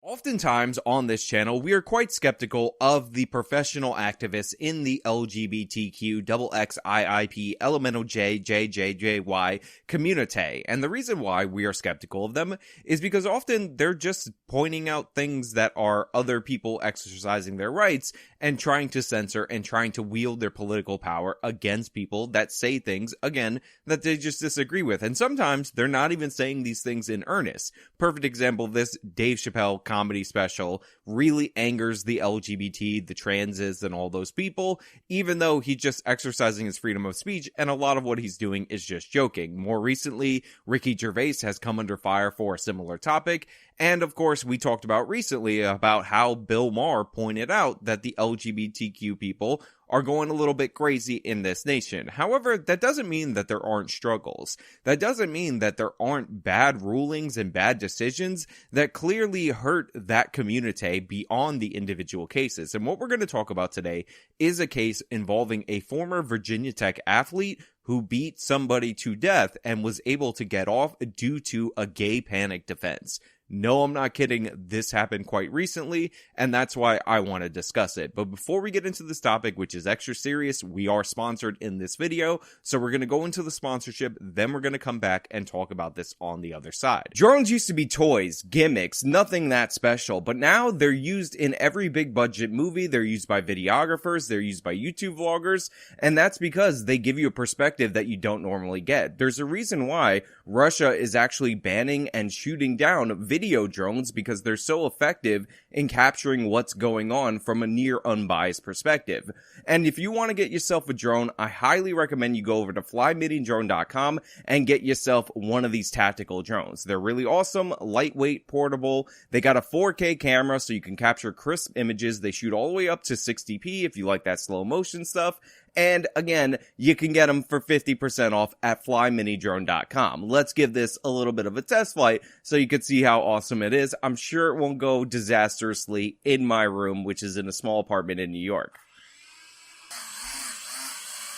Oftentimes on this channel, we are quite skeptical of the professional activists in the LGBTQ XXIIP elemental JJJJY community. And the reason why we are skeptical of them is because often they're just pointing out things that are other people exercising their rights and trying to censor and trying to wield their political power against people that say things, again, that they just disagree with. And sometimes they're not even saying these things in earnest. Perfect example of this, Dave Chappelle comedy special really angers the LGBT, the transes, and all those people, even though he's just exercising his freedom of speech, and a lot of what he's doing is just joking. More recently, Ricky Gervais has come under fire for a similar topic, and of course, we talked about recently about how Bill Maher pointed out that the LGBTQ people are going a little bit crazy in this nation. However, that doesn't mean that there aren't struggles. That doesn't mean that there aren't bad rulings and bad decisions that clearly hurt that community beyond the individual cases. And what we're going to talk about today is a case involving a former Virginia Tech athlete who beat somebody to death and was able to get off due to a gay panic defense. No, I'm not kidding. This happened quite recently, and that's why I want to discuss it. But before we get into this topic, which is extra serious, we are sponsored in this video. So we're going to go into the sponsorship, then we're going to come back and talk about this on the other side. Drones used to be toys, gimmicks, nothing that special, but now they're used in every big budget movie. They're used by videographers, they're used by YouTube vloggers, and that's because they give you a perspective that you don't normally get. There's a reason why Russia is actually banning and shooting down video drones, because they're so effective in capturing what's going on from a near unbiased perspective. And if you want to get yourself a drone, I highly recommend you go over to flymitydrone.com and get yourself one of these tactical drones. They're really awesome, lightweight, portable. They got a 4K camera so you can capture crisp images. They shoot all the way up to 60p if you like that slow motion stuff. And again, you can get them for 50% off at flymitydrone.com. Let's give this a little bit of a test flight so you can see how awesome it is. I'm sure it won't go disastrously in my room, which is in a small apartment in New York.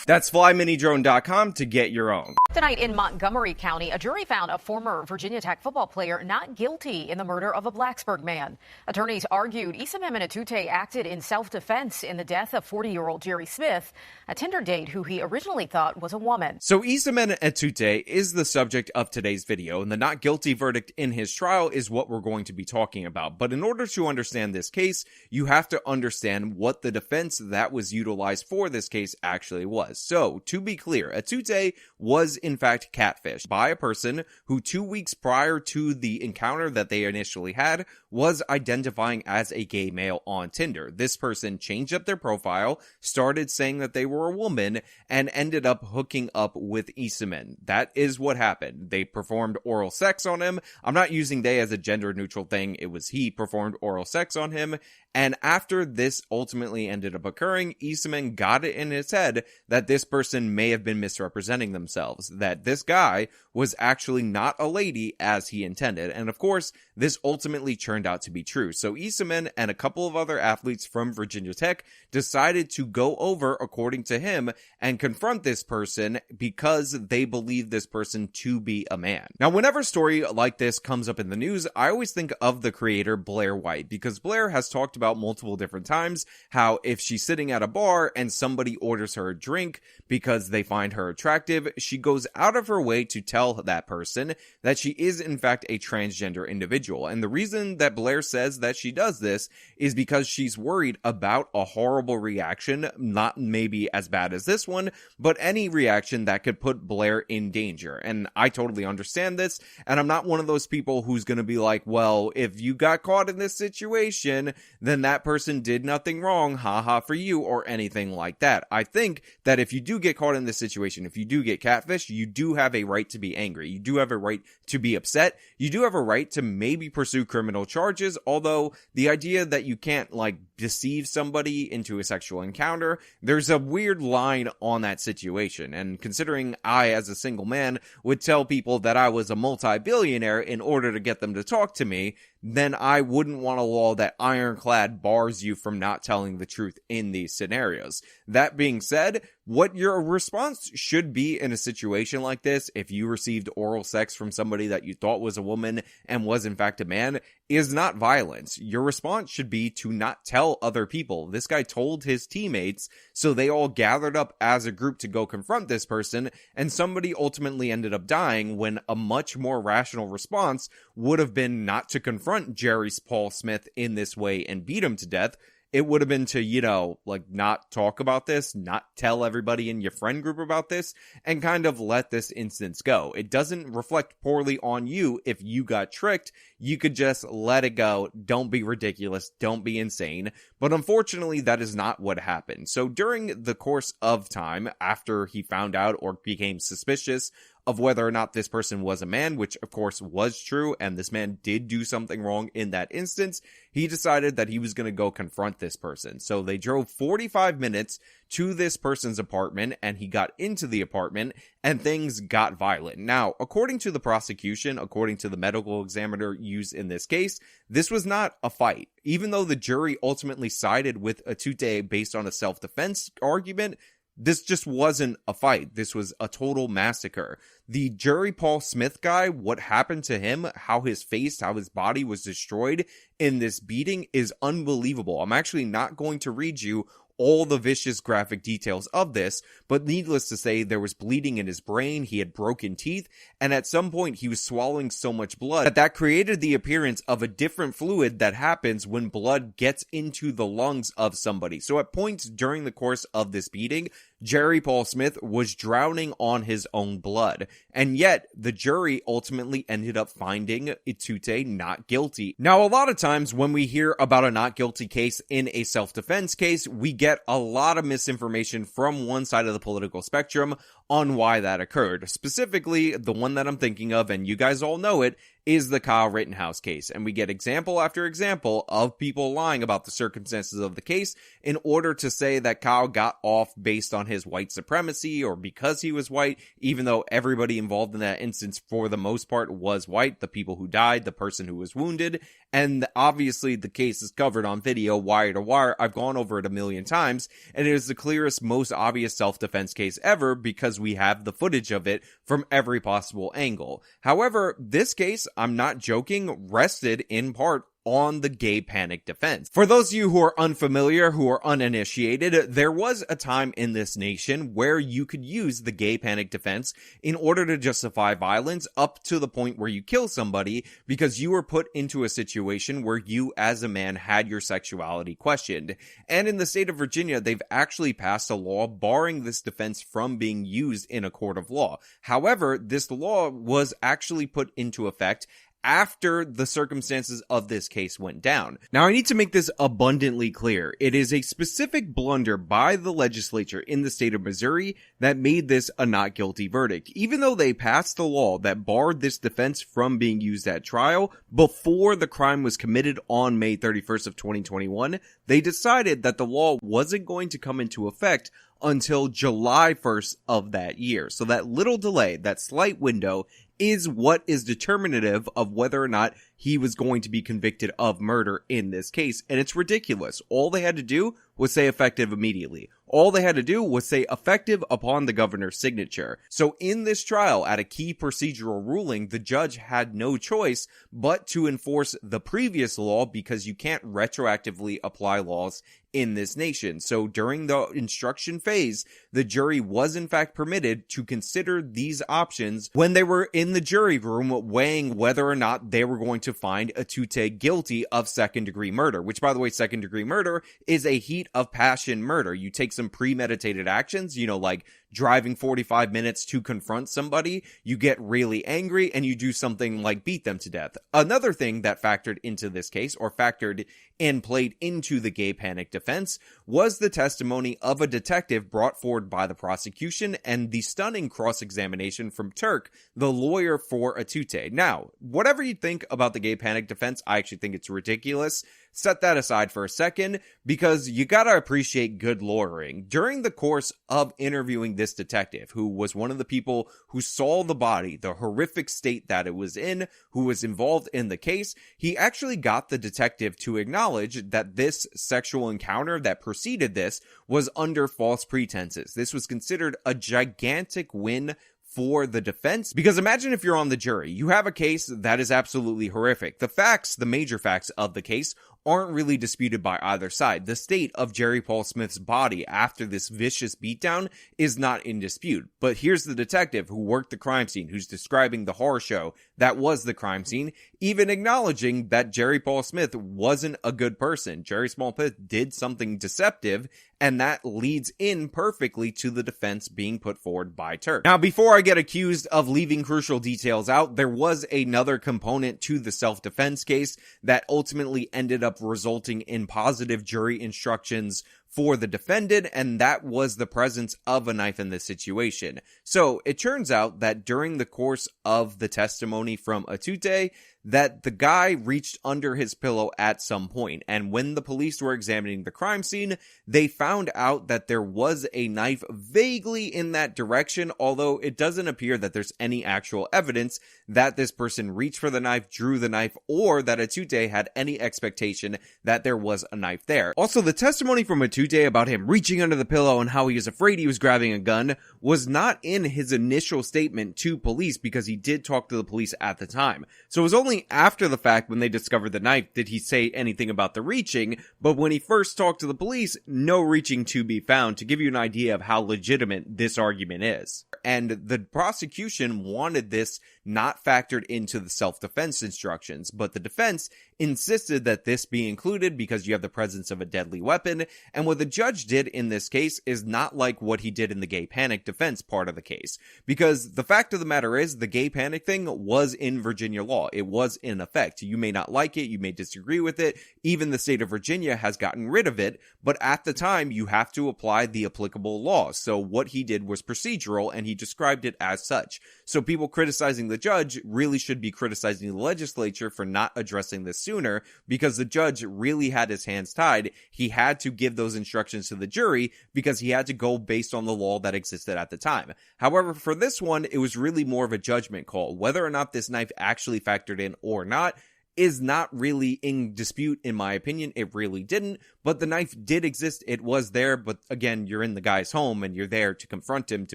That's flymitydrone.com to get your own. Tonight in Montgomery County, a jury found a former Virginia Tech football player not guilty in the murder of a Blacksburg man. Attorneys argued Isamem Atute acted in self-defense in the death of 40-year-old Jerry Smith, a Tinder date who he originally thought was a woman. So Isamem Atute is the subject of today's video, and the not guilty verdict in his trial is what we're going to be talking about. But in order to understand this case, you have to understand what the defense that was utilized for this case actually was. So, to be clear, Atute was in fact catfished by a person who 2 weeks prior to the encounter that they initially had was identifying as a gay male on Tinder. This person changed up their profile, started saying that they were a woman, and ended up hooking up with Isamem. That is what happened. They performed oral sex on him. I'm not using they as a gender neutral thing. It was he performed oral sex on him. And after this ultimately ended up occurring, Isamem got it in his head that this person may have been misrepresenting themselves, that this guy was actually not a lady as he intended. And of course, this ultimately turned out to be true. So Isamem and a couple of other athletes from Virginia Tech decided to go over, according to him, and confront this person because they believe this person to be a man. Now, whenever a story like this comes up in the news, I always think of the creator Blair White, because Blair has talked about multiple different times how if she's sitting at a bar and somebody orders her a drink because they find her attractive, she goes out of her way to tell that person that she is in fact a transgender individual. And the reason that Blair says that she does this is because she's worried about a horrible reaction, not maybe as bad as this one, but any reaction that could put Blair in danger. And I totally understand this, and I'm not one of those people who's going to be like, well, if you got caught in this situation, then that person did nothing wrong, haha for you, or anything like that. I think that if you do get caught in this situation, if you do get catfished, you do have a right to be angry. You do have a right to be upset. You do have a right to maybe pursue criminal charges, although the idea that you can't deceive somebody into a sexual encounter, there's a weird line on that situation. And considering I, as a single man, would tell people that I was a multi-billionaire in order to get them to talk to me, then I wouldn't want a law that ironclad bars you from not telling the truth in these scenarios. That being said, what your response should be in a situation like this, if you received oral sex from somebody that you thought was a woman and was in fact a man, is not violence. Your response should be to not tell other people. This guy told his teammates, so they all gathered up as a group to go confront this person, and somebody ultimately ended up dying, when a much more rational response would have been not to confront Jerry Paul Smith in this way and beat him to death. It would have been to, not talk about this, not tell everybody in your friend group about this, and kind of let this instance go. It doesn't reflect poorly on you if you got tricked. You could just let it go. Don't be ridiculous. Don't be insane. But unfortunately, that is not what happened. So during the course of time, after he found out or became suspicious of whether or not this person was a man, which of course was true, and this man did do something wrong in that instance, he decided that he was going to go confront this person. So they drove 45 minutes to this person's apartment, and he got into the apartment, and things got violent. Now, according to the prosecution, according to the medical examiner used in this case, this was not a fight. Even though the jury ultimately sided with Atute based on a self-defense argument, this just wasn't a fight. This was a total massacre. The Jerry Paul Smith guy, what happened to him, how his face, how his body was destroyed in this beating is unbelievable. I'm actually not going to read you all the vicious graphic details of this, but needless to say, there was bleeding in his brain, he had broken teeth, and at some point he was swallowing so much blood that created the appearance of a different fluid that happens when blood gets into the lungs of somebody. So at points during the course of this beating, Jerry Paul Smith was drowning on his own blood, and yet the jury ultimately ended up finding Atute not guilty. Now, a lot of times when we hear about a not guilty case in a self-defense case, we get a lot of misinformation from one side of the political spectrum on why that occurred. Specifically, the one that I'm thinking of, and you guys all know it, is the Kyle Rittenhouse case. And we get example after example of people lying about the circumstances of the case in order to say that Kyle got off based on his white supremacy or because he was white, even though everybody involved in that instance for the most part was white, the people who died, the person who was wounded. And obviously the case is covered on video, wire to wire. I've gone over it a million times, and it is the clearest, most obvious self-defense case ever because we have the footage of it from every possible angle. However, this case, I'm not joking, rested in part on the gay panic defense. For those of you who are unfamiliar, who are uninitiated, there was a time in this nation where you could use the gay panic defense in order to justify violence up to the point where you kill somebody because you were put into a situation where you as a man had your sexuality questioned. And in the state of Virginia, they've actually passed a law barring this defense from being used in a court of law. However, this law was actually put into effect after the circumstances of this case went down. Now, I need to make this abundantly clear. It is a specific blunder by the legislature in the state of Missouri that made this a not guilty verdict. Even though they passed a law that barred this defense from being used at trial before the crime was committed on May 31st of 2021, they decided that the law wasn't going to come into effect until July 1st of that year. So that little delay, that slight window, is what is determinative of whether or not he was going to be convicted of murder in this case. And it's ridiculous. All they had to do was say effective immediately. All they had to do was say effective upon the governor's signature. So in this trial, at a key procedural ruling, the judge had no choice but to enforce the previous law because you can't retroactively apply laws in this nation. So during the instruction phase, the jury was in fact permitted to consider these options when they were in the jury room weighing whether or not they were going to find Atute guilty of second-degree murder, which, by the way, second-degree murder is a heat of passion murder. You take some premeditated actions, like driving 45 minutes to confront somebody, you get really angry, and you do something like beat them to death. Another thing that factored into this case, or factored and played into the gay panic defense, was the testimony of a detective brought forward by the prosecution and the stunning cross-examination from Turk, the lawyer for Atute. Now, whatever you think about the gay panic defense, I actually think it's ridiculous. set that aside for a second, because you gotta appreciate good lawyering. During the course of interviewing this detective, who was one of the people who saw the body, the horrific state that it was in, who was involved in the case, he actually got the detective to acknowledge that this sexual encounter that preceded this was under false pretenses. This was considered a gigantic win for the defense, because imagine if you're on the jury, you have a case that is absolutely horrific. The facts, the major facts of the case, aren't really disputed by either side. The state of Jerry Paul Smith's body after this vicious beatdown is not in dispute. But here's the detective who worked the crime scene, who's describing the horror show that was the crime scene, even acknowledging that Jerry Paul Smith wasn't a good person. Jerry Paul Smith did something deceptive, and that leads in perfectly to the defense being put forward by Turk. Now, before I get accused of leaving crucial details out, there was another component to the self-defense case that ultimately ended up resulting in positive jury instructions for the defendant, and that was the presence of a knife in this situation. So it turns out that during the course of the testimony from Atute, that the guy reached under his pillow at some point, and when the police were examining the crime scene, they found out that there was a knife vaguely in that direction, although it doesn't appear that there's any actual evidence that this person reached for the knife, drew the knife, or that Atute had any expectation that there was a knife there. Also, the testimony from Atute about him reaching under the pillow and how he was afraid he was grabbing a gun was not in his initial statement to police, because he did talk to the police at the time. So it was only after the fact, when they discovered the knife, did he say anything about the reaching, but when he first talked to the police, no reaching to be found, to give you an idea of how legitimate this argument is. And the prosecution wanted this not factored into the self-defense instructions, but the defense insisted that this be included because you have the presence of a deadly weapon, and what the judge did in this case is not like what he did in the gay panic defense part of the case, because the fact of the matter is, the gay panic thing was in Virginia law. It was in effect. You may not like it, you may disagree with it, even the state of Virginia has gotten rid of it, but at the time, you have to apply the applicable law. So what he did was procedural, and he described it as such. So people criticizing the judge really should be criticizing the legislature for not addressing this sooner, because the judge really had his hands tied. He had to give those instructions to the jury because he had to go based on the law that existed at the time. However, for this one, it was really more of a judgment call. Whether or not this knife actually factored in or not is not really in dispute, in my opinion. It really didn't, but the knife did exist. It was there, but again, you're in the guy's home and you're there to confront him, to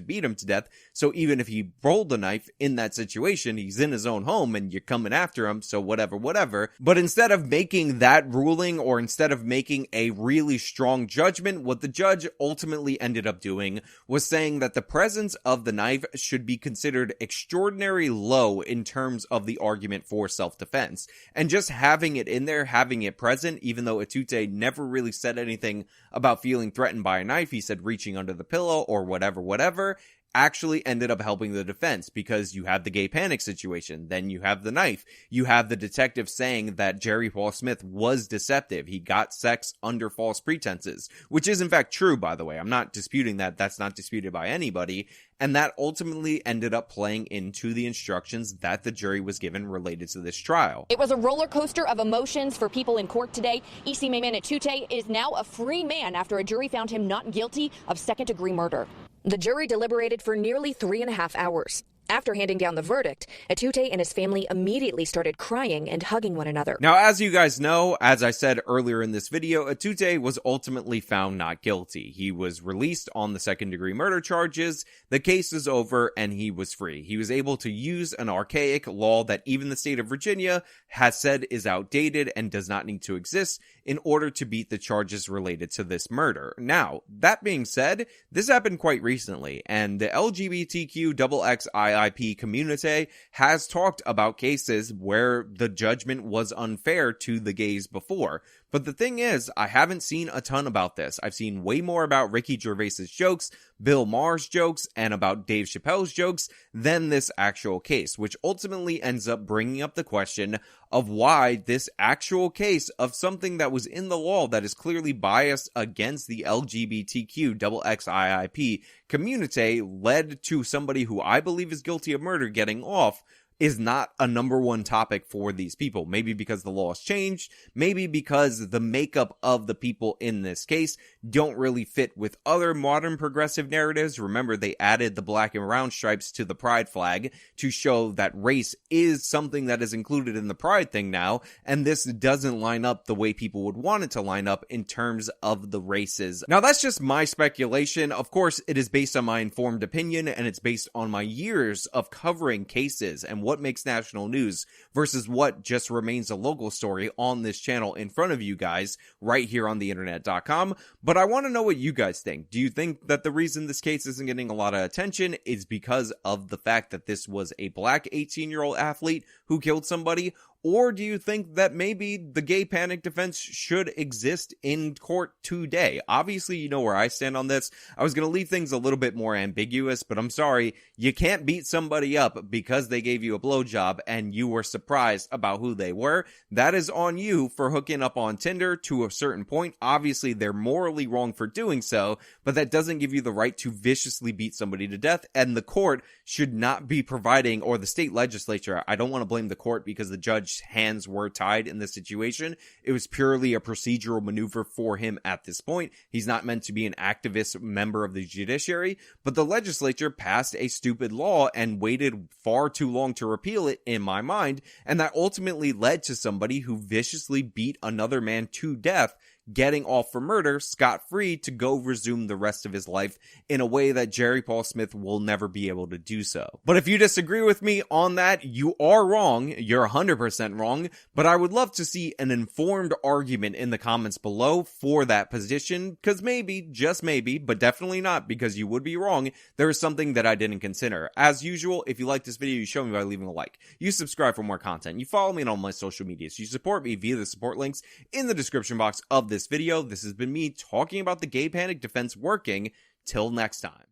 beat him to death. So even if he rolled the knife in that situation, he's in his own home and you're coming after him, so whatever. But instead of making that ruling, or instead of making a really strong judgment, what the judge ultimately ended up doing was saying that the presence of the knife should be considered extraordinarily low in terms of the argument for self-defense. And just having it in there, having it present, even though Atute never really said anything about feeling threatened by a knife, he said reaching under the pillow or whatever, actually ended up helping the defense, because you have the gay panic situation, then you have the knife, you have the detective saying that Jerry Paul Smith was deceptive, he got sex under false pretenses, which is in fact true, by the way. I'm not disputing that, that's not disputed by anybody, and that ultimately ended up playing into the instructions that the jury was given related to this trial. It was a roller coaster of emotions for people in court today. Isimemen Atute is now a free man after a jury found him not guilty of second-degree murder. The jury deliberated for nearly 3.5 hours. After handing down the verdict, Atute and his family immediately started crying and hugging one another. Now, as you guys know, as I said earlier in this video, Atute was ultimately found not guilty. He was released on the second-degree murder charges, the case is over, and he was free. He was able to use an archaic law that even the state of Virginia has said is outdated and does not need to exist in order to beat the charges related to this murder. Now, that being said, this happened quite recently, and the LGBTQXXIIP community has talked about cases where the judgment was unfair to the gays before. But the thing is, I haven't seen a ton about this. I've seen way more about Ricky Gervais's jokes, Bill Maher's jokes, and about Dave Chappelle's jokes than this actual case, which ultimately ends up bringing up the question of why this actual case of something that was in the law that is clearly biased against the LGBTQXXIIP community led to somebody who I believe is guilty of murder getting off, is not a number one topic for these people. Maybe because the law has changed, maybe because the makeup of the people in this case don't really fit with other modern progressive narratives. Remember, they added the black and brown stripes to the pride flag to show that race is something that is included in the pride thing now, and this doesn't line up the way people would want it to line up in terms of the races. Now, that's just my speculation. Of course, it is based on my informed opinion, and it's based on my years of covering cases and what makes national news versus what just remains a local story on this channel in front of you guys right here on theinternet.com. But I want to know what you guys think. Do you think that the reason this case isn't getting a lot of attention is because of the fact that this was a black 18-year-old athlete who killed somebody? Or do you think that maybe the gay panic defense should exist in court today? Obviously, you know where I stand on this. I was going to leave things a little bit more ambiguous, but I'm sorry. You can't beat somebody up because they gave you a blowjob and you were surprised about who they were. That is on you for hooking up on Tinder to a certain point. Obviously, they're morally wrong for doing so, but that doesn't give you the right to viciously beat somebody to death. And the court should not be providing, or the state legislature, I don't want to blame the court because the judge hands were tied in this situation. It was purely a procedural maneuver for him at this point. He's not meant to be an activist member of the judiciary, but the legislature passed a stupid law and waited far too long to repeal it, in my mind, and that ultimately led to somebody who viciously beat another man to death getting off for murder scot-free to go resume the rest of his life in a way that Jerry Paul Smith will never be able to do so. But if you disagree with me on that, you are wrong. You're 100% wrong. But I would love to see an informed argument in the comments below for that position, because maybe, just maybe, but definitely not because you would be wrong, there is something that I didn't consider. As usual, if you like this video, you show me by leaving a like. You subscribe for more content. You follow me on all my social medias. You support me via the support links in the description box of this video. This has been me talking about the gay panic defense working. Till next time.